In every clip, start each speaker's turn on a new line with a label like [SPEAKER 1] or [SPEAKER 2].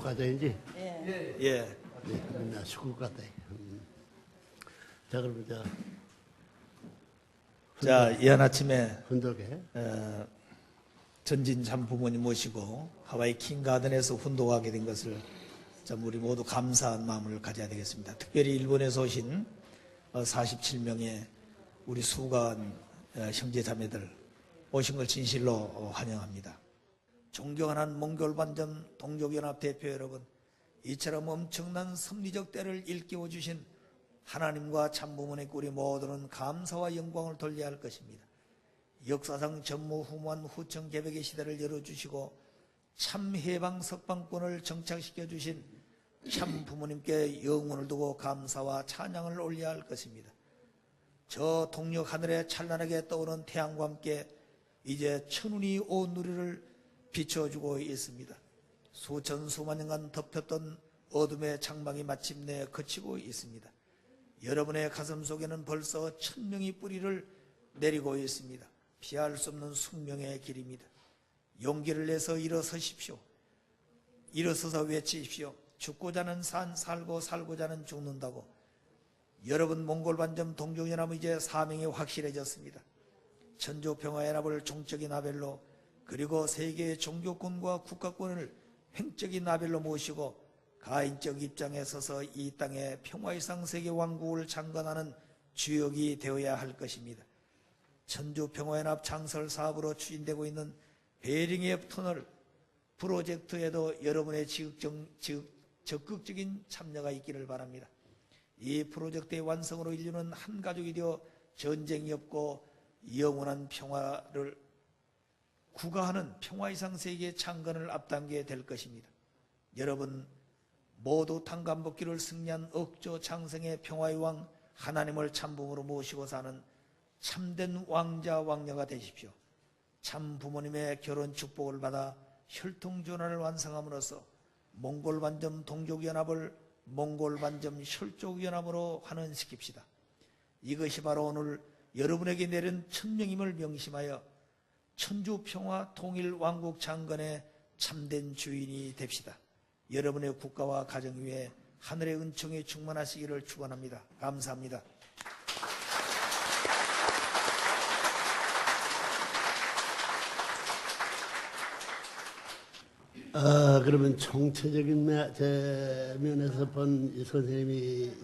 [SPEAKER 1] 과장이지?
[SPEAKER 2] 예.
[SPEAKER 3] 예.
[SPEAKER 1] 네, 나 축구 같다. 자, 그러면
[SPEAKER 3] 자, 이한 아침에
[SPEAKER 1] 훈독에
[SPEAKER 3] 전진 참 부모님 모시고 하와이 킹가든에서 훈독하게 된 것을 참 우리 모두 감사한 마음을 가져야 되겠습니다. 특별히 일본에서 오신 47명의 우리 수고한 형제 자매들 오신 걸 진실로 환영합니다. 존경하는 몽골 반점 동족연합 대표 여러분, 이처럼 엄청난 섭리적 때를 일깨워 주신 하나님과 참부모의 우리 모두는 감사와 영광을 돌려야 할 것입니다. 역사상 전무후무한 후청 개벽의 시대를 열어주시고 참 해방 석방권을 정착시켜 주신 참 부모님께 영혼을 두고 감사와 찬양을 올려야 할 것입니다. 저 동력 하늘에 찬란하게 떠오르는 태양과 함께 이제 천운이 온 누리를 비춰주고 있습니다. 수천 수만 년간 덮였던 어둠의 장막이 마침내 그치고 있습니다. 여러분의 가슴 속에는 벌써 천명의 뿌리를 내리고 있습니다. 피할 수 없는 숙명의 길입니다. 용기를 내서 일어서십시오. 일어서서 외치십시오. 죽고자는 살고 살고자는 죽는다고. 여러분 몽골 반점 동족연합은 이제 사명이 확실해졌습니다. 천주평화연합을 종적인 나벨로 그리고 세계의 종교권과 국가권을 횡적인 나벨로 모시고 가인적 입장에 서서 이 땅의 평화의상 세계 왕국을 창건하는 주역이 되어야 할 것입니다. 천주평화연합 창설 사업으로 추진되고 있는 베링의 터널 프로젝트에도 여러분의 적극적인 참여가 있기를 바랍니다. 이 프로젝트의 완성으로 인류는 한 가족이 되어 전쟁이 없고 영원한 평화를 구가하는 평화의상 세계의 창건을 앞당기게 될 것입니다. 여러분 모두 탄감복기를 승리한 억조 장성의 평화의 왕 하나님을 참부모로 모시고 사는 참된 왕자 왕녀가 되십시오. 참 부모님의 결혼 축복을 받아 혈통전환을 완성함으로써 몽골 반점 동족연합을 몽골 반점 혈족연합으로 환원시킵시다. 이것이 바로 오늘 여러분에게 내린 천명임을 명심하여 천주평화 통일왕국 창건의 참된 주인이 됩시다. 여러분의 국가와 가정 위에 하늘의 은총이 충만하시기를 축원합니다. 감사합니다.
[SPEAKER 1] 그러면 총체적인 면에서 본 선생님이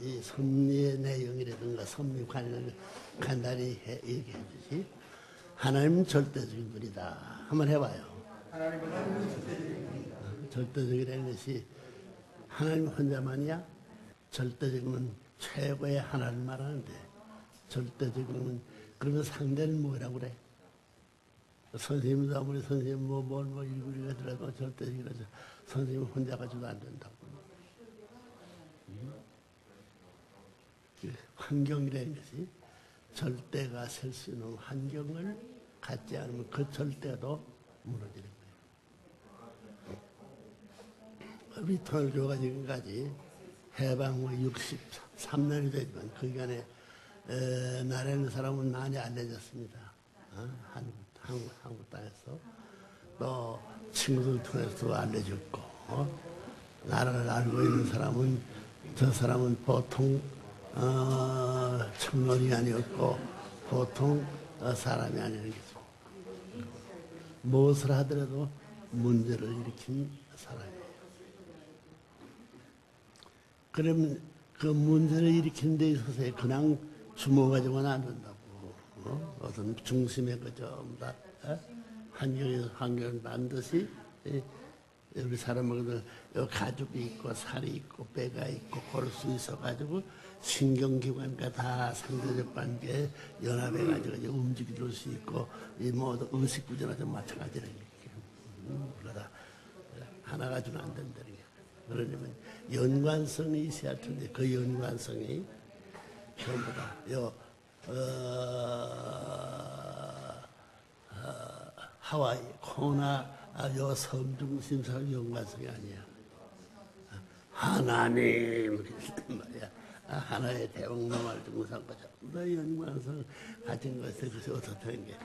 [SPEAKER 1] 이 섭리의 내용이라든가 섭리 관련을 간단히 얘기해 주시. 하나님은 절대적인 분이다. 한번 해봐요. 하나님은 절대적이라는 것이 하나님 혼자만이야? 절대적이면 최고의 하나님 말하는데 절대적이면 그러면 상대는 뭐라고 그래? 선생님도 아무리 선생님 뭘 일구리가 들어도 절대적이라서 선생님 혼자 가지고도 안 된다고. 환경이라는 것이 절대가 설 수 있는 환경을 갖지 않으면 그 절대도 무너지는 거예요. 우리 통일교가 지금까지 해방 후 63년이 되지만 그 기간에 나라는 사람은 많이 알려졌습니다. 한국 땅에서 또 친구들 통해서도 알려졌고 나라를 알고 있는 사람은 저 사람은 보통 청년이 아니었고 보통 사람이 아니라는 거죠. 무엇을 하더라도 문제를 일으킨 사람이에요. 그러면 그 문제를 일으키는 데 있어서 그냥 주목하지만 안 된다고. 어떤 중심에 그 전부 다 환경은 반드시 우리 사람은 가죽이 있고 살이 있고 뼈가 있고 볼 수 있어가지고 신경기관과 다 상대적 관계에 연합해가지고 움직일 수 있고 이 모두 의식구조나 좀 마찬가지라는 얘기예요. 그러다 하나 가지고는 안 된다는 얘기예요. 그러려면 연관성이 있어야 할 텐데 그 연관성이 전부 다 하와이, 코나 요 섬중심사의 연관성이 아니야. 하나님 그랬단 말이야. 하나의 대왕노말 중상과자 너의 연관성 가진 것에 그것이 어떻게 된 게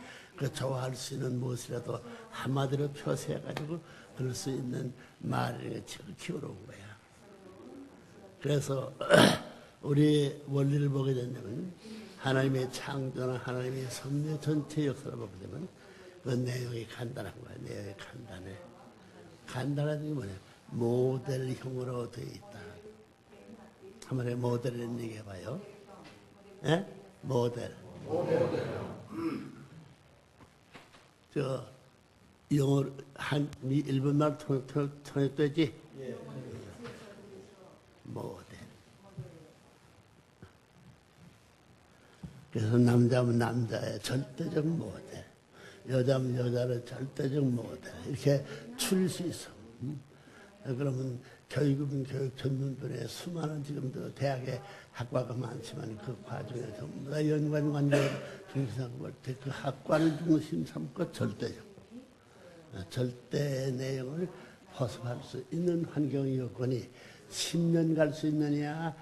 [SPEAKER 1] 그 좋아할 수 있는 무엇이라도 한마디로 표시해가지고 그럴 수 있는 말을 키워놓은 거야. 그래서 우리 원리를 보게 된다면 하나님의 창조나 하나님의 섭리 전체 역사를 보게 되면 그 내용이 간단한 거야. 내용이 간단해. 간단한 게 뭐냐? 모델형으로 되어 있다. 한번에 모델을 얘기해봐요. 예? 모델. 저 영어 일본말 통역되지? 모델. 그래서 남자면 남자의 절대적 모델, 여자면 여자의 절대적 모델 이렇게 추릴 수 있어. 그러면 교육은 교육 전문분에 수많은 지금도 대학에 학과가 많지만 그 과정에 전부 다 연관관계 중심 삼고 그 학과를 중심 삼고 절대 내용을 포섭할 수 있는 환경 요건이 10년 갈 수 있느냐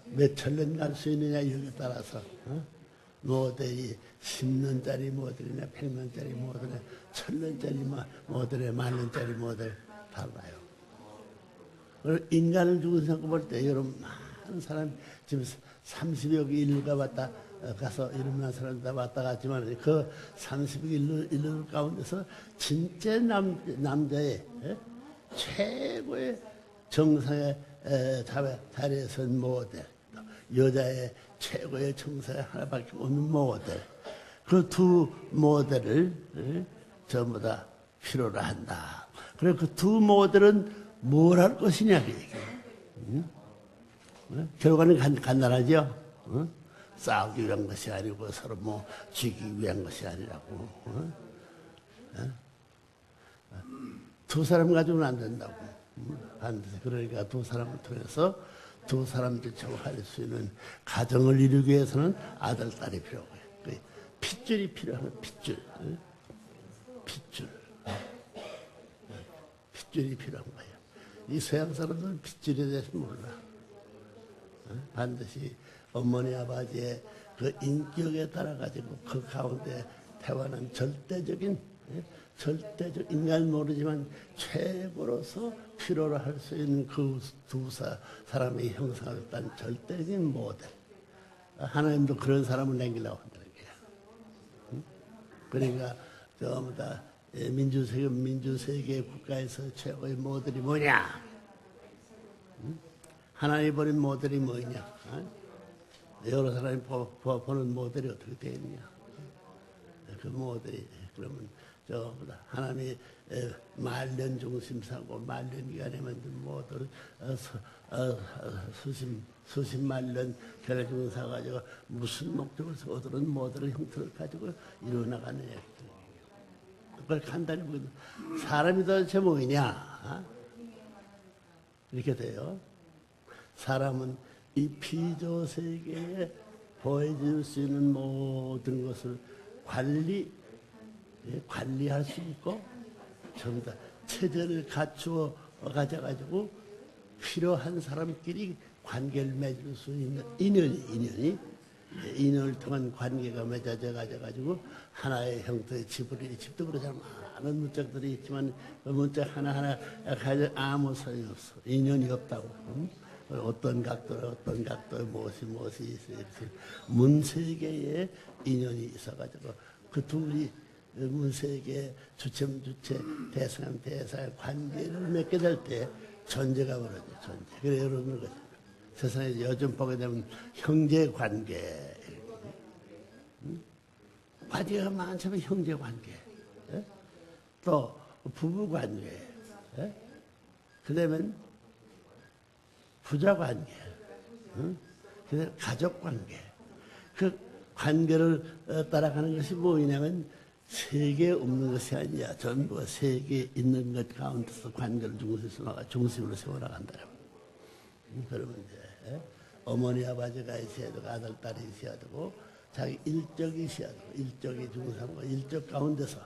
[SPEAKER 1] 몇 천년 갈 수 있느냐 여기에 따라서 모델이 10년짜리 모델이나 100년짜리 모델이나 1000년짜리 모델이나 만년짜리 모델 달라요. 인간을 두고 생각해 볼 때 여러분 많은 사람 지금 30억 인류가 왔다 가서 이름난 사람 다 왔다 갔지만 그 30억 인류 가운데서 진짜 남자의 최고의 정상의 자리에 선 모델, 여자의 최고의 정상에 하나밖에 없는 모델, 그 두 모델을 전부 다 필요로 한다. 그리고 그 두 모델은 뭘 할 것이냐, 그 얘기예요. 결과는 간단하죠? 싸우기 위한 것이 아니고 서로 뭐 죽이기 위한 것이 아니라고. 두 사람 가지고는 안 된다고. 반드시 그러니까 두 사람을 통해서 두 사람들 정할 수 있는 가정을 이루기 위해서는 아들, 딸이 필요해요. 핏줄이 필요한 핏줄. 핏줄이 필요한 거예요. 이 서양 사람들은 핏줄에 대해서 몰라. 반드시 어머니 아버지의 그 인격에 따라 가지고 그 가운데 태어난 절대적 인간 모르지만 최고로서 필요로 할 수 있는 그 두 사람의 형상을 딴 절대적인 모델. 하나님도 그런 사람을 남기려고 한다는 거야. 그러니까 전부 다 민주세계 국가에서 최고의 모델이 뭐냐? 하나님이 버린 모델이 뭐냐? 여러 사람이 보는 모델이 어떻게 되느냐? 그 모델이 그러면 전부 다 하나님이 말년 중심사고 말년 기간에 만든 모델을 수십만 년 결중사 가지고 무슨 목적을 얻으는 모델의 형태를 가지고 이루어나가느냐? 그걸 간단히 보면 사람이 도대체 뭐냐? 이렇게 돼요. 사람은 이 피조 세계에 보여줄 수 있는 모든 것을 관리할 수 있고 전부 다 체제를 갖추어 가져가지고 필요한 사람끼리 관계를 맺을 수 있는 인연을 통한 관계가 맺어져 가지고 하나의 형태의 집도 그러잖아. 많은 문짝들이 있지만 그 문짝 하나하나 가지고 아무 소용이 없어. 인연이 없다고. 어떤 각도에 무엇이 있어요. 문세계에 인연이 있어가지고 그 둘이 문세계 주체 대상 관계를 맺게 될 때 전제가 벌어져. 전제. 그래 여러분 세상에 요즘 보게 되면 형제 관계, 관계가 많지만 형제 관계, 또 부부 관계, 그다음에 부자 관계, 그다음에 가족 관계. 그 관계를 따라가는 것이 뭐냐면 세계에 없는 것이 아니야. 전부 세계에 있는 것 가운데서 관계를 중심으로 세워나간다. 그러면 이제 어머니 아버지가 있어야 되고 아들 딸이 있어야 되고 자기 일적이 있어야 되고 일적이 중상과 일적 가운데서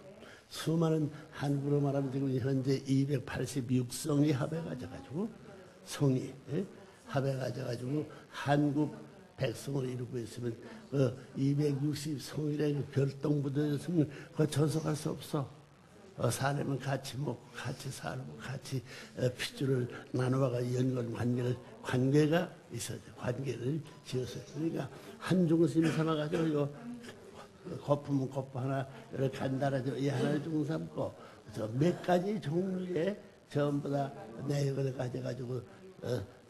[SPEAKER 1] 수많은 한국으로 말하면 지금 현재 286성이 합해가지고 성이 합해가지고 한국 백성을 이루고 있으면 그 260성이라는 별똥 부대였으면 그거 전속할 수 없어. 사람은 같이 먹고 같이 살고 같이 핏줄을 나누어가 관계가 있어야 돼. 관계를 지었어요. 그러니까 한 중심 삼아가지고 요 거품은 거품 하나 이렇게 간단하죠. 이 하나를 중심 삼고 몇 가지 종류의 전부 다 내용을 가져가지고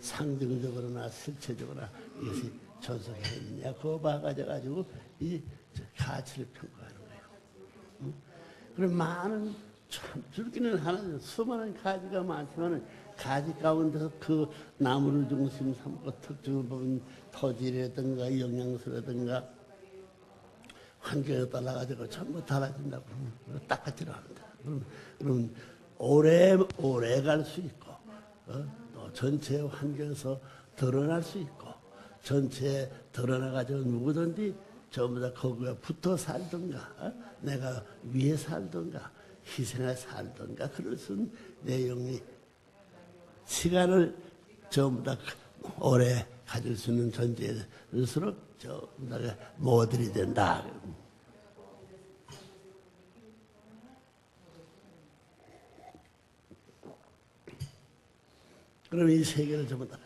[SPEAKER 1] 상징적으로나 실체적으로나 이것이 전속했느냐 그거 봐가지고 이 가치를 평가하는 거예요. 응? 그럼 많은 참 줄기는 하나 수많은 가지가 많지만은 가지 가운데서 그 나무를 중심 삼고 특징을 보면 토질이라든가 영양소라든가 환경에 따라 가지고 전부 달라진다고 똑같이 합니다. 그럼 오래 갈 수 있고 또 전체 환경에서 드러날 수 있고 전체에 드러나가지고 누구든지 전부 다 거기에 붙어 살든가 내가 위에 살든가 희생해 살든가 그럴 수 있는 내용이 시간을 전부 다 오래 가질 수 있는 존재일수록 전부 다 모델이 된다. 그럼 이 세계를 전부 다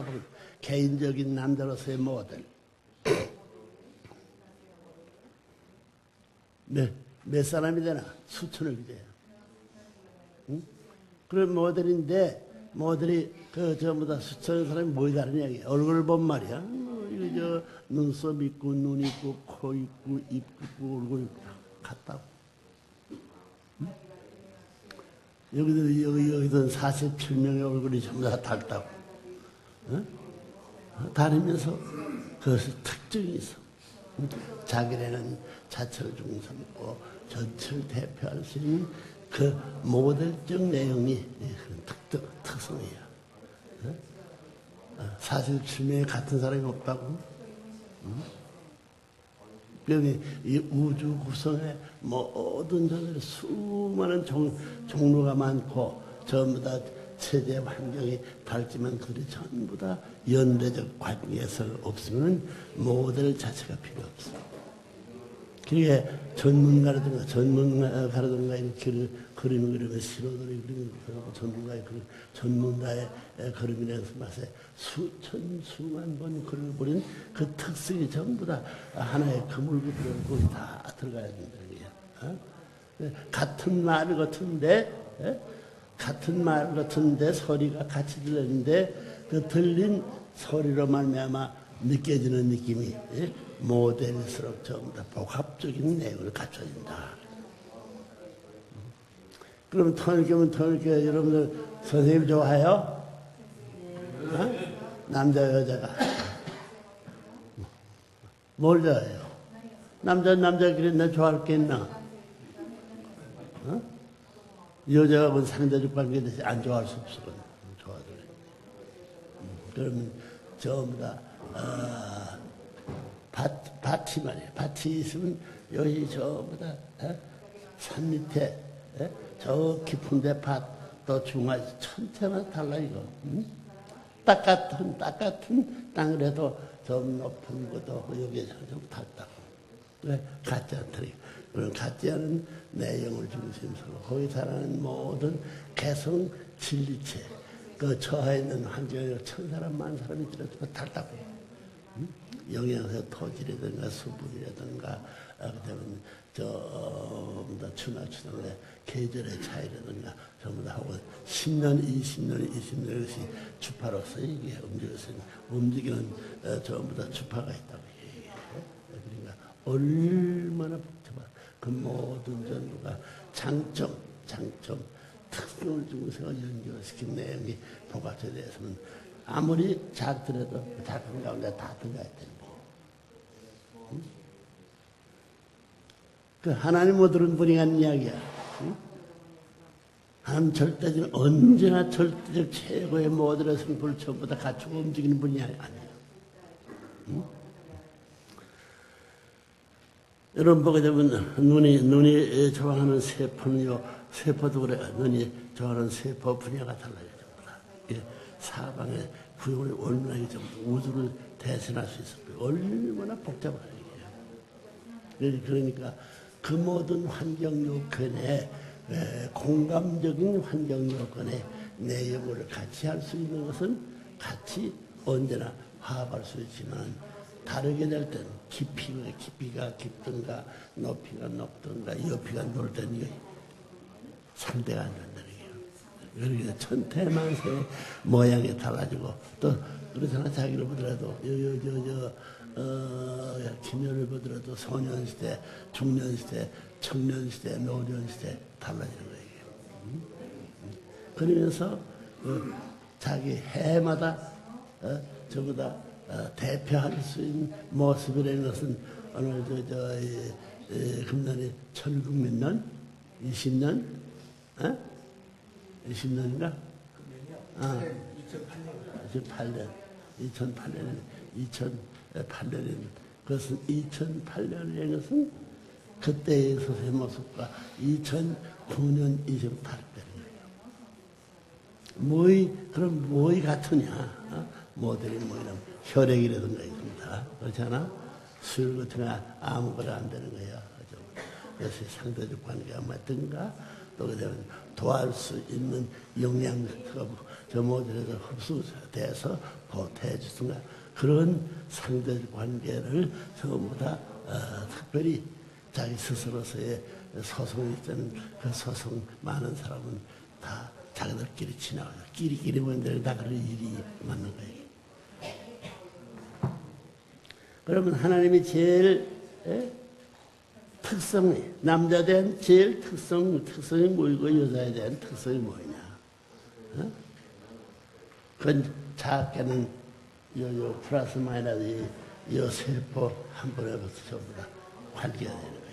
[SPEAKER 1] 보면 개인적인 남자로서의 모델. 몇 사람이 되나? 수천을 돼요. 응? 그런 모델인데, 모델이 전부 다 수천 사람이 뭐이 다른 이야기야. 얼굴을 본 말이야. 이거 눈썹 있고, 눈 있고, 코 있고, 입 있고, 얼굴 있고, 같다고. 응? 여기도 47명의 얼굴이 전부 다 닮다고. 응? 다니면서 그것이 특징이 있어. 자기네는 자체를 중심삼고 전체를 대표할 수 있는 그 모델적 내용이 특성이야. 47명의 같은 사람이 없다고. 여기 이 우주 구성에 모든 존재들 수많은 종류가 많고 전부 다 세대 환경이 다르지만 그들이 전부 다 연대적 관계에서 없으면 모델 자체가 필요 없어. 그게 전문가라든가 이렇게 그림을 그리면 신호들이 그리는 전문가의 그림이라서 맛에 수만 번 그림을 그린 그 특성이 전부 다 하나의 그물구들을 거기 다 들어가야 된다는 거야. 같은 말 같은데 소리가 같이 들리는데 그 들린 소리로 말미암아 느껴지는 느낌이 모델일수록 전부 다 복합적인 내용을 갖춰진다. 그럼 터널교면 여러분들 선생님 좋아해요? 남자 여자가 뭘 좋아해요? 남자끼리 나 좋아할 게 있나? 여자하고는 상대적 관계에서 안 좋아할 수 없거든. 좋아하더래. 그러면 전부 다 밭이 말이야. 밭이 있으면 여기 전부 다 산 밑에 저 깊은데 밭 또 중앙 천체만 달라 이거. 똑같은 땅을 해도 좀 높은 것도 여기에 좀 닿다고. 왜 같지 않더니 그런 같지 않은 내용을 중심으로 거기 살아가는 모든 개성 진리체 그 처해 있는 환경에 천 사람 만 사람이 들어도 달다고. 영양소 토질이라든가 수분이라든가 그다음에 전부 다 추나추나의 계절의 차이라든가 전부 다 하고 10년, 20년 것이 주파로서 이게 움직이는 전부 다 주파가 있다고 얘기해요. 그러니까 얼마나 복잡한 그 모든 전부가 장점, 특성을 중에서 연결시킨 내용이 복합체에 대해서는 아무리 작더라도 작은 가운데 다 들어가야 되는 거예요. 그 하나님 못 들은 분이 한 이야기야. 하나님 절대적인 언제나 절대적 최고의 모델의 성품을 전부 다 갖추고 움직이는 분이 아니에요. 여러분 보게 되면 눈이 좋아하는 세포는요, 세포도 그래. 눈이 좋아하는 세포 분야가 달라요. 전부 다. 사방의 구용을 얼마나 우주를 대신할 수 있을까요? 얼마나 복잡한 얘기예요. 그러니까 그 그 모든 환경 요건에 공감적인 환경 요건에 내 영혼을 같이 할 수 있는 것은 같이 언제나 화합할 수 있지만 다르게 될 때는 깊이가 깊든가 높이가 높든가 옆이가 넓든가 상대가 안 된다는 거예요. 그러니까 천태만세 모양이 달라지고 또 그렇잖아. 자기를 보더라도 기년을 보더라도 소년시대, 중년시대, 청년시대, 노년시대 달라지는 거예요. 그러면서 자기 해마다 저보다 대표할 수 있는 모습이라는 것은 오늘 금년이 1900년? 20년? 20년인가? 2008년. 그것은 2008년이라는 것은 그때의 서서의 모습과 2009년 이상 다르다는 거예요. 그럼 뭐이 같으냐? 모델이 뭐이라면 혈액이라든가 있습니다. 그렇지 않아? 술 같은 거 아무거나 안 되는 거야. 그래서 상대적 관계가 맞든가 또 그다음에 도와줄 수 있는 영양소가 저 모델에서 흡수돼서 보태주든가 그런 상대적 관계를 전부 다 특별히 자기 스스로서의 소송이 있다는 그 소송 많은 사람은 다 자기들끼리 지나가요. 끼리끼리 모인다는 다 그런 일이 맞는 거예요. 그러면 하나님이 제일 특성이 남자에 대한 제일 특성이 뭐이고 여자에 대한 특성이 뭐냐? 그건 작게는 요 플러스 마이너스 요 세포 한 번에 벌써 전부 다 관계가 되는 거예요.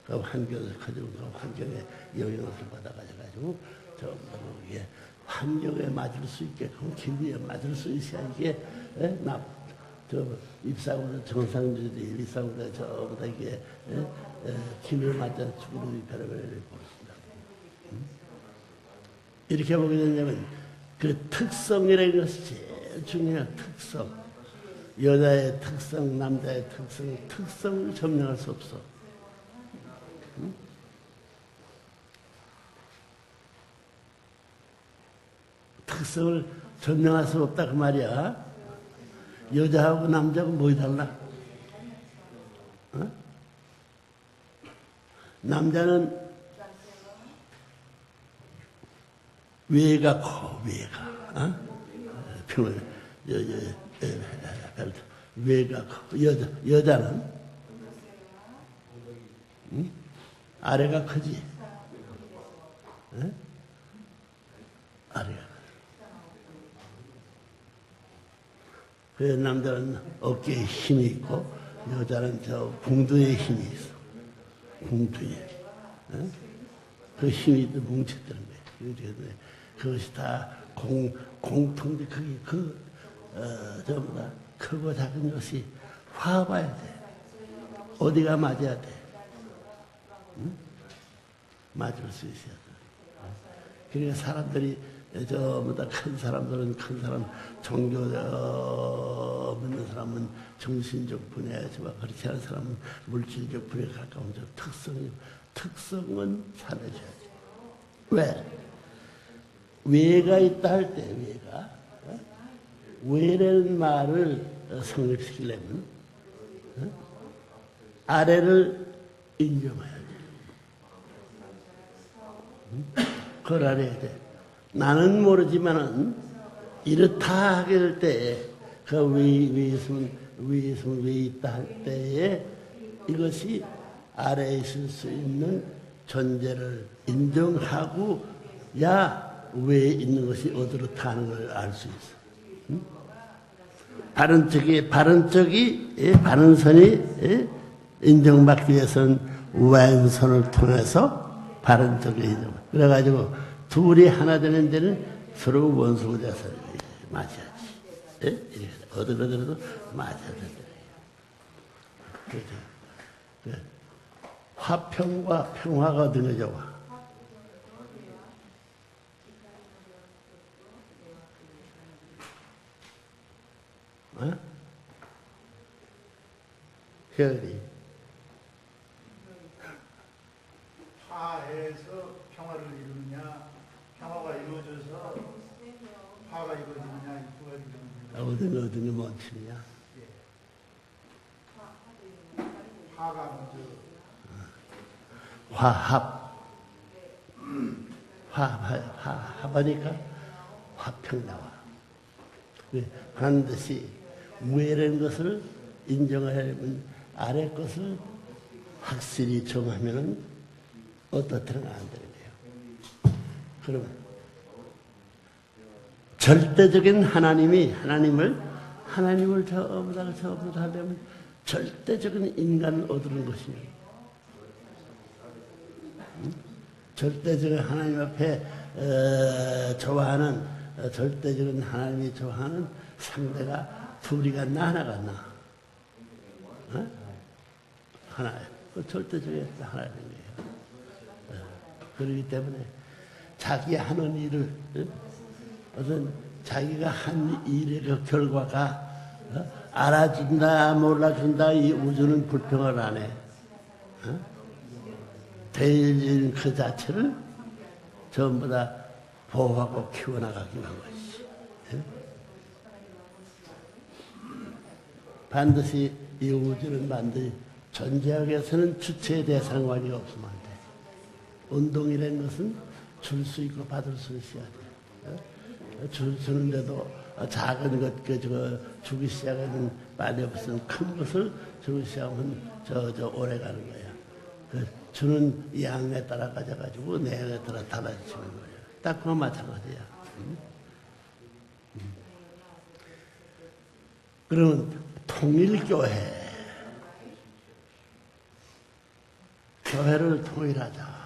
[SPEAKER 1] 그 환경을 가지고 그 환경에 영향을 받아가지고 전부 다 이게 환경에 맞을 수 있게끔 기분에 맞을 수 있어야 이게 입사고는 정상들이 입사고는 전부 다 이게 기분에 맞아 죽는 별의별 보겠습니다. 이렇게 보게 되냐면 그 특성이라는 것이 제일 중요해요. 특성. 여자의 특성, 남자의 특성을 점령할 수 없어. 특성을 점령할 수 없다 그 말이야. 여자하고 남자하고 뭐이 달라? 남자는 외가 커, 외가. 평균 외가 커. 여자는 아래가 크지. 아래가. 그래서 남자는 어깨에 힘이 있고 여자는 저 궁둥이에 힘이 있어. 궁둥이에. 그 힘이 뭉쳤다는 거예요. 그것이 다 공통적 전부 다 크고 작은 것이 화봐야 돼. 어디가 맞아야 돼. 맞을 수 있어야 돼. 그러니까 사람들이 전부 다 큰 사람들은 큰 사람, 종교 믿는 사람은 정신적 분야지만 그렇지 않은 사람은 물질적 분야에 가까운 특성은 살려줘야지. 왜? 외가 있다 할 때 외가 외라는 말을 성립시키려면 아래를 인정해야 돼. 그걸 알아야 돼. 나는 모르지만은 이렇다 하게 될 때에 그 위에 있으면 위에 있다 할 때에 이것이 아래에 있을 수 있는 존재를 인정하고 야 위에 있는 것이 어디로 타는 걸 알 수 있어. 바른 선이 인정받기 위해서는 왼손을 통해서 바른 쪽이 인정. 그래가지고 둘이 하나 되는 데는 서로 원수가 돼서 맞아야지. 어디로도 맞아야 된다. 그렇죠. 화평과 평화가 어디 게 좋아? 별이
[SPEAKER 2] 화해에서 평화를 이루느냐, 평화가 이루어져서 화가 이루어지느냐, 이 두 가지 정도.
[SPEAKER 1] 어떤 게 먼저냐?
[SPEAKER 2] 화가 먼저.
[SPEAKER 1] 화합. 합하니까 화평 나와. 반드시 위라는 것을 인정하려면 아래 것을 확실히 정하면은 어떻든 안 되는 거예요. 그러면 절대적인 하나님을 전부 다 하려면 절대적인 인간을 얻는 것이며, 절대적인 하나님 앞에 좋아하는 절대적인 하나님이 좋아하는 상대가 둘이가 하나가 나. 하나, 그 절대적인 하나인 거예요. 그렇기 때문에 자기 하는 일을, 어떤 자기가 한 일의 그 결과가 알아준다 몰라준다 이 우주는 불평을 안 해. 대인 그 자체를 전부 다 보호하고 키워나가기 위한 것이지. 반드시 이 우주는 반드시 존재하기위해서는 주체에 대한 관계가 없으면 안 돼. 운동이라는 것은 줄 수 있고 받을 수 있어야 돼. 주는데도 작은 것, 주기 시작하면 많이 없으면 큰 것을 주기 시작하면 오래 가는 거야. 주는 양에 따라 가져가지고 내양에 따라 달라지는 거야. 딱 그거 마찬가지야. 그러면 통일교회. 교회를 통일하자.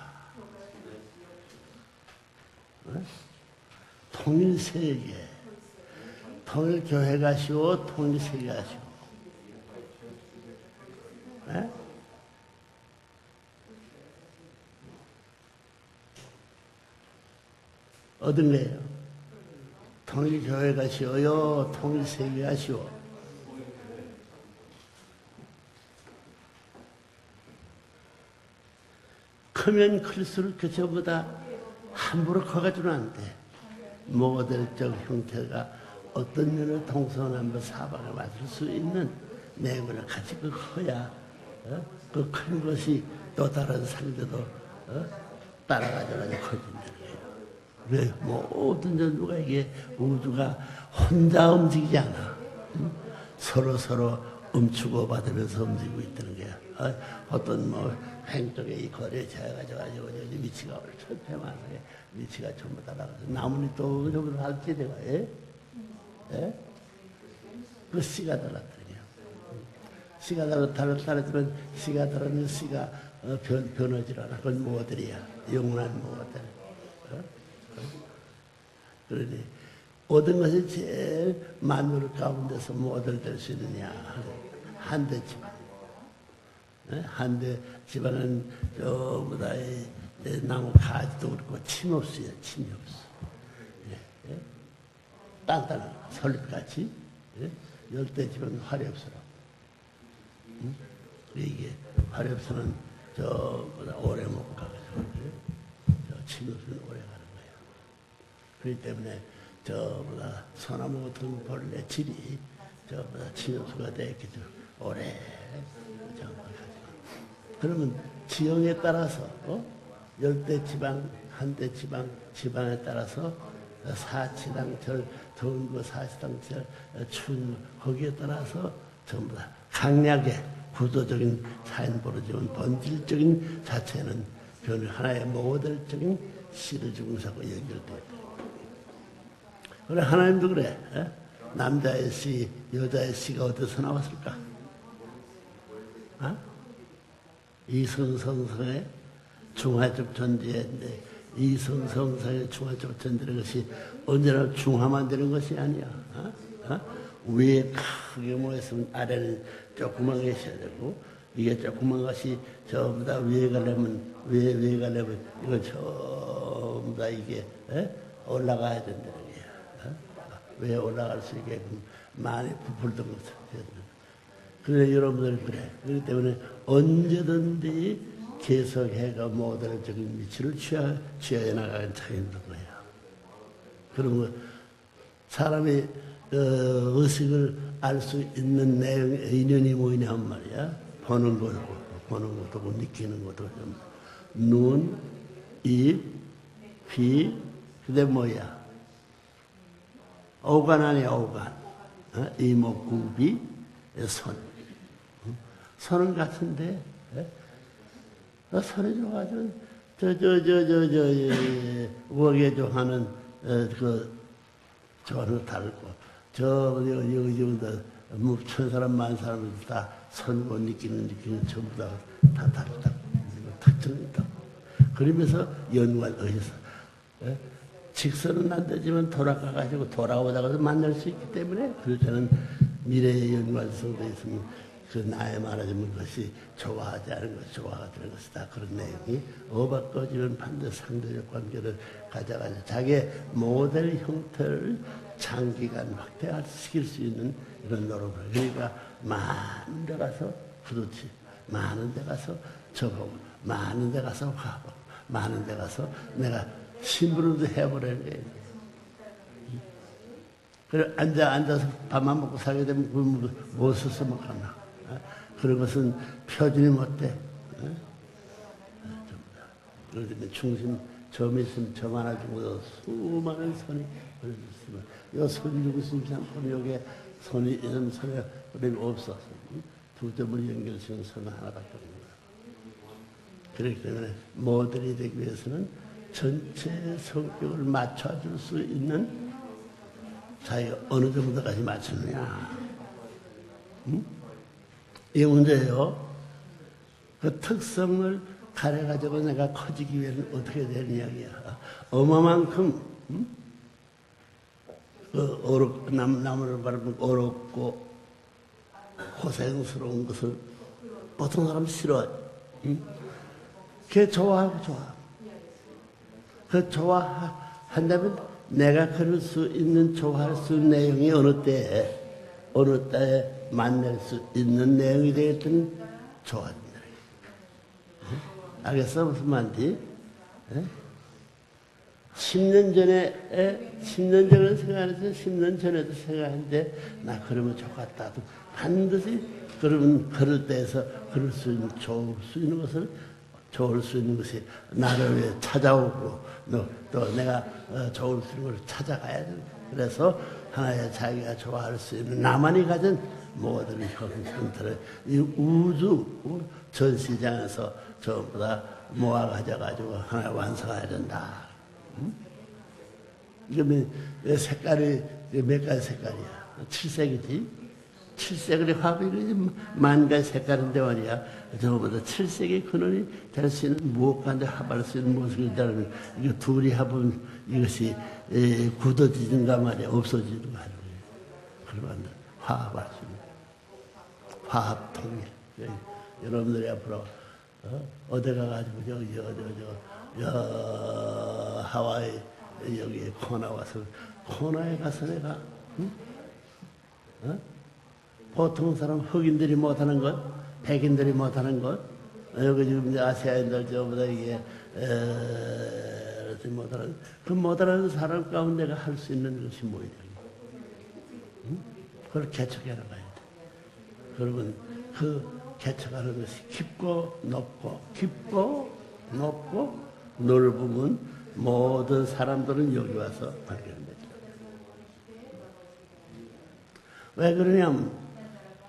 [SPEAKER 1] 통일세계. 통일교회가 쉬워, 통일세계가 쉬워. 어떤 거예요? 통일교회가 쉬워요? 통일세계가 쉬워? 크면 클수록 그 전보다 함부로 커가지고는 안 돼. 모델적 형태가 어떤 면을 동서남북 사방에 맞을 수 있는 내용을 가지고 커야 그 큰 것이 또 다른 상대도 따라가져가지고 커진다는 거예요. 왜? 모든 전부가 이게 우주가 혼자 움직이지 않아. 서로 움츠고 받으면서 움직이고 있다는 거야. 어떤 횡쪽에 이 거리에 재가지고 미치가 천태만하게 미치가 전부 다 나가서 나뭇잎도 전부 다 할지대가 그 씨가 달랐다는 거야. 씨가 달랐으면 씨가 달았는 씨가 변하지 않아. 그건 모델이야. 영원한 모델. 그러니 모든 것이 제일 만물 가운데서 모델 될 수 있느냐. 한대 집안. 한대 집안은 전부 다 나무 가지도 그렇고 침이 없어요. 침이 없어. 단단한 설립같이. 열대 집안은 활이 없어요. 이게 활이 없으면 전부 다 오래 못 가가지고 침이 없으면 오래 가는 거예요. 그렇기 때문에 전부 다 소나무 같은 벌레 질이 전부 다 침엽수가 되겠죠. 오래 전부 다. 그러면 지형에 따라서 열대 지방, 한대 지방, 지방에 따라서 사치당철, 더운 거 사치당철, 추운 거기에 따라서 전부 다 강약의 구조적인 사인 벌어지면 본질적인 자체는 변을 하나의 모델적인 씨를 중사고 연결되어 있다. 그래 하나님도 그래. 남자의 씨, 여자의 씨가 어디서 나왔을까? 이성성성의 중화적 존재인데 이성성성의 중화적 존재라는 것이 언제나 중화만 되는 것이 아니야. 위에 크게 모였으면 아래는 조그만 게 있어야 되고 이게 조그만 것이 전부 다 위에 가려면 위에 가려면 이거 전부 다 이게 올라가야 된다는 거야. 위에 올라갈 수 있게끔 많이 부풀던 것을 그래, 여러분들 그래. 그렇기 때문에 언제든지 계속해가 모델적인 위치를 취하해 나가는 차이인 거예요. 그러면 사람이 의식을 알 수 있는 내용의 인연이 뭐냐면 말이야. 보는 것도 느끼는 것도 눈, 입, 귀, 그게 뭐야? 오간 아니야, 오간. 이목구비, 손. 손은 같은데, 손이 좋아가지고, 우하게 좋아하는, 저를 달고, 천 사람, 만 사람들 다 선고 느끼는 전부 다 다르다고. 특징이 있다고. 그러면서 연관 의해서. 직선은 안 되지만 돌아가가지고 돌아오다가도 만날 수 있기 때문에 그럴 때는 미래의 연관성도 있으면 그 나에 말하자면 그것이 좋아하지 않은 것, 좋아가 되는 것이다. 그런 내용이 어바꿔지면 반드시 상대적 관계를 가져가지고 자기의 모델 형태를 장기간 확대시킬 수 있는 이런 노력을. 그러니까 많은 데 가서 부도치, 많은 데 가서 저보고, 많은 데 가서 화보, 많은 데 가서 내가 심부름도 해버리는 거예요. 그래, 앉아서 밥만 먹고 살게 되면 그걸 무엇을 써먹겠나. 그런 것은 표준이 못돼. 그러면 중심, 점이 있으면 점 하나 주고 수많은 선이 그려졌으면 이 선중심 상품 여기에 선이 이런 선이 없었어. 두 점을 연결시키는 선은 하나밖에 없는 거야. 그렇기 때문에 모델이 되기 위해서는 전체 성격을 맞춰줄 수 있는 자기가 어느 정도까지 맞추느냐. 이 문제예요. 그 특성을 가려가지고 내가 커지기 위해서는 어떻게 되는 이야기야. 어마만큼 남을 바라보면 어렵고 고생스러운 것을 보통 사람 싫어해. 그게 좋아하고 좋아. 그 좋아한다면 내가 그럴 수 있는, 좋아할 수 있는 내용이 어느 때에 만날 수 있는 내용이 되겠든 좋아한다. 알겠어? 무슨 말인지? 10년 전에, 10년 전에 생각해서 10년 전에도 생각했는데, 나 그러면 좋겠다. 반드시, 그러면 그럴 때에서 그럴 수 있는, 좋을 수 있는 것을, 좋을 수 있는 것이 나를 위해 찾아오고, 또 내가 좋을 수 있는 걸 찾아가야 돼. 그래서 하나의 자기가 좋아할 수 있는 나만이 가진 모든 형태를 이 우주 전시장에서 전부 다 모아 가져가지고 하나 완성해야 된다. 이게 색깔이 몇 가지 색깔이야? 7색이지? 7색의 화합이 만 가지 색깔인데 말이야. 저보다 7색의 근원이 될 수 있는 무엇과인데 합할 수 있는 무엇을 일단은 이거 둘이 합은 이것이 굳어지는가 말이야. 없어지는가 말이야. 그러면 화합할 수 있는 화합 통일. 여러분들이 앞으로 어디 가가지고 하와이 여기 코나 와서 코나에 가서 내가 보통 사람 흑인들이 못하는 것, 백인들이 못하는 것, 여기 지금 아시아인들 저보다 이게 못하는 그 못하는 사람 가운데 내가 할 수 있는 것이 뭐냐? 그걸 개척해 나가야 돼. 그러면 그 개척하는 것이 깊고 높고 넓으면 모든 사람들은 여기 와서 발견됩니다. 왜 그러냐면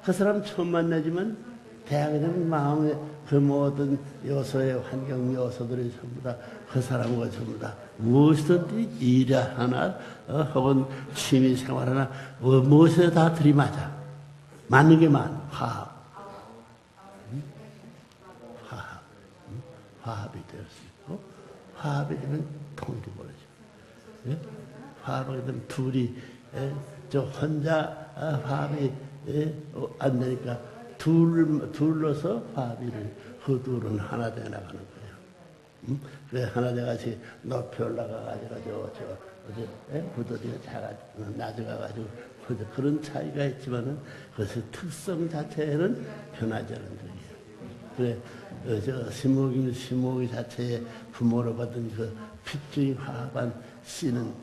[SPEAKER 1] 그 사람 처음 만나지만 대학에 되면 마음에 그 모든 요소의 환경 요소들이 전부 다 그 사람과 전부 다 무엇이든지 일 하나 혹은 취미 생활 하나 무엇에 다 들이맞아. 맞는 게 많아. 화합이 될 수 있고 화합이 되면 통일이 벌어져. 화합이 되면 둘이 저 혼자 화합이 안 되니까 둘러서 화합이 그 둘은 하나 돼 나가는 거예요. 그래 하나 돼가지고 높이 올라가가지고 부도리가 작아지고 낮아가지고 그런 차이가 있지만은 그것의 특성 자체는 변하지 않는 거예요. 그래, 저 심목이 자체의 부모로 받은 그 핏줄이 화합한 씨는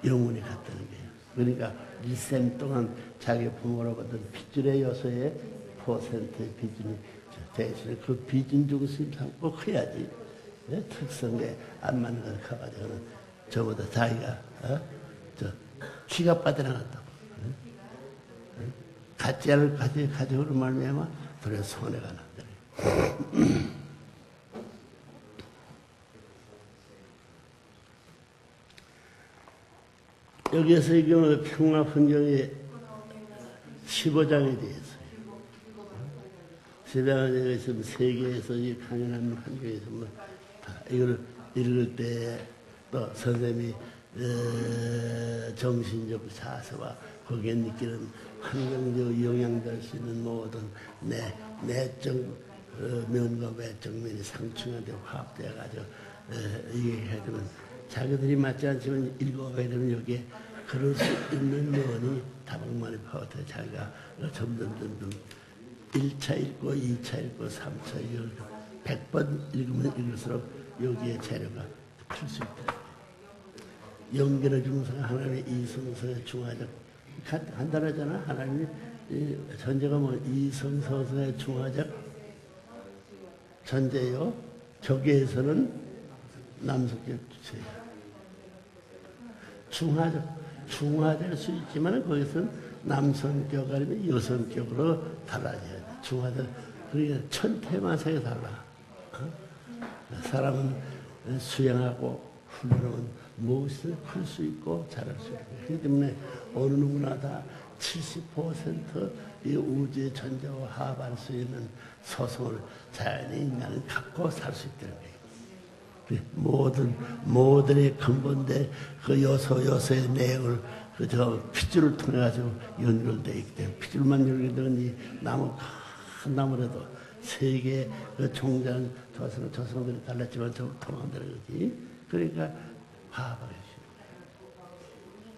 [SPEAKER 1] 영원히 같다는 거예요. 그러니까 일생 동안 자기 부모로 받은 핏줄의 요소의 퍼센트의 비준이 대신에 그 비준 중심 삼고 커야지. 특성에 안 맞는 걸 커가지고는 저보다 자기가 키가 빠져나갔다고. 가짜를 가지고는 말미암아 그래 손해가 난다. 여기에서 이게 평화fun경의 15장에 대해서 15장에 있으면 세계에서 이 강연하는 환경에서 이걸 읽을 때 또 선생님이 정신적 사서와 거기에 느끼는 환경적 영향될 수 있는 모든 내적 면과 외적 면이 상충하되 화합되어가지고 이게 해주면 자기들이 맞지 않지만 읽어가야 되면 여기에 그럴 수 있는 면이 다방만이 파고들어 자기가 점점 1차 읽고 2차 읽고 3차 읽고 100번 읽으면 읽을수록 여기에 재료가 풀 수 있다. 연결의 중성은 하나님의 이성서의 중화적 간단하잖아. 하나님이 전제가 뭐 이성서의 중화적 전제요. 저기에서는 남성적 주체예요. 중화될 수 있지만 거기서는 남성격 아니면 여성격으로 달라져야 돼. 중화될 그러니까 천태만상이 달라. 사람은 수양하고 훈련하면 무엇을 클 수 있고 잘할 수 있고 그렇기 때문에 어느 누구나 다 70%이 우주의 전제와 화합할 수 있는 소성을 자연의 인간은 갖고 살 수 있다는 거예요. 모든의 근본된 그 요소의 내용을 저 핏줄을 통해 가지고 연결되어 있기 때문에 핏줄만 연결되는 이 나무 큰 나무라도 세계의 그 종자는 조선들이 달랐지만 좀 통한다는 거지. 그러니까 화합하게 해주는 거예요.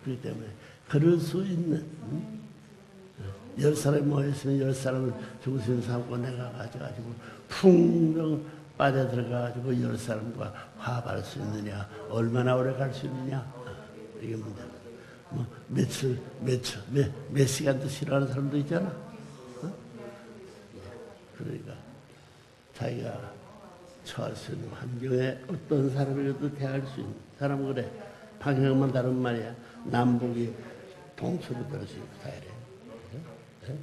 [SPEAKER 1] 그렇기 때문에 그럴 수 있는 10사람이 모였으면 10사람을 중심 삼고 내가 가져가지고 풍덩 빠져들어가지고 10사람과 화합할 수 있느냐 얼마나 오래 갈 수 있느냐 이게 문제다. 뭐 몇 시간도 싫어하는 사람도 있잖아. 그러니까 자기가 처할 수 있는 환경에 어떤 사람이라도 대할 수 있는 사람은 그래. 방향만 다른 말이야. 남북이 동서로 될 수 있고 다 이래.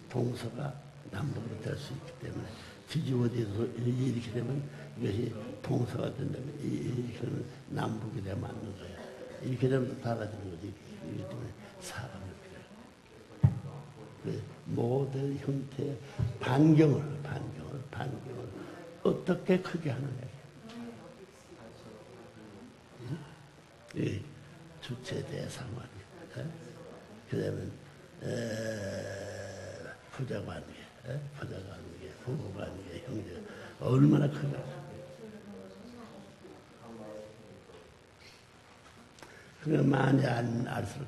[SPEAKER 1] 동서가 남북으로 될 수 있기 때문에 뒤집어져서 이렇게 되면 이것이 동서가 된다면 이렇게 되면 남북이 되면 맞는 거야. 이렇게 되면 달라지는 거지. 이렇기 때문에 사람을 필요해. 모든 형태의 반경을 어떻게 크게 하느냐. 이 주체 대상관계, 그 다음에 부자관계, 부부관계, 형제 얼마나 큰가. 그러니까 많이 알수록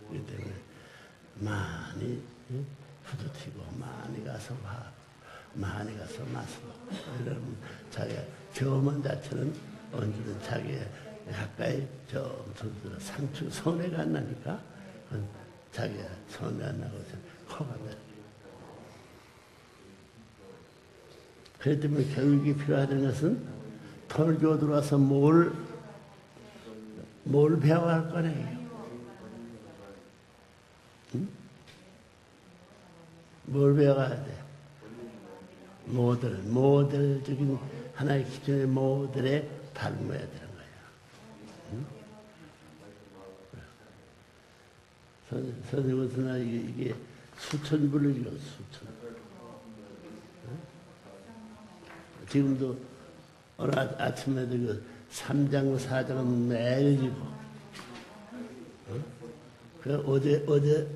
[SPEAKER 1] 그렇기 때문에 많이 부딪히고 많이 가서 와 많이 가서 맞서고 이러면 자기가 경험한 자체는 언제든 자기의 가까이 좀 상처 손해가 안 나니까 자기가 손해 안 나고 커가 돼. 그렇기 때문에 교육이 필요하다는 것은 돈을 주고 들어와서 뭘 배워야 할 거네. 응? 뭘 배워야 돼? 모델적인 하나의 기존의 모델에 닮아야 되는 거야. 응? 선생님은 이게 수천 불을 읽어, 수천. 응? 지금도 오늘 아침에도 그 3장, 4장은 매일 읽고. 응? 그 어제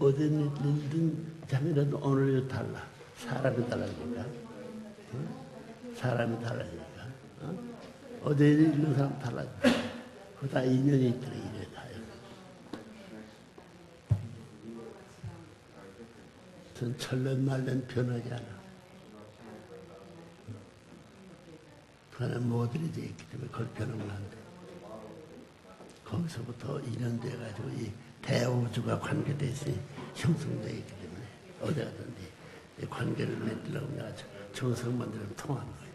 [SPEAKER 1] 읽은 장이라도 오늘도 달라. 사람이 달라지니까. 응? 사람이 달라지니까. 응? 어제 읽은 사람 달라져. 그거 다 인연이 있더라, 이래 다. 전 천년만년 변하지 않아. 그 안에 모델이 되어 있기 때문에 그걸 변하면 안 돼. 거기서부터 인연돼가지고 이 대우주가 관계되어 있으니 형성되어 있기 때문에 어디 가든지 이 관계를 맺으려고 내가 정성 만들면 통하는 거예요.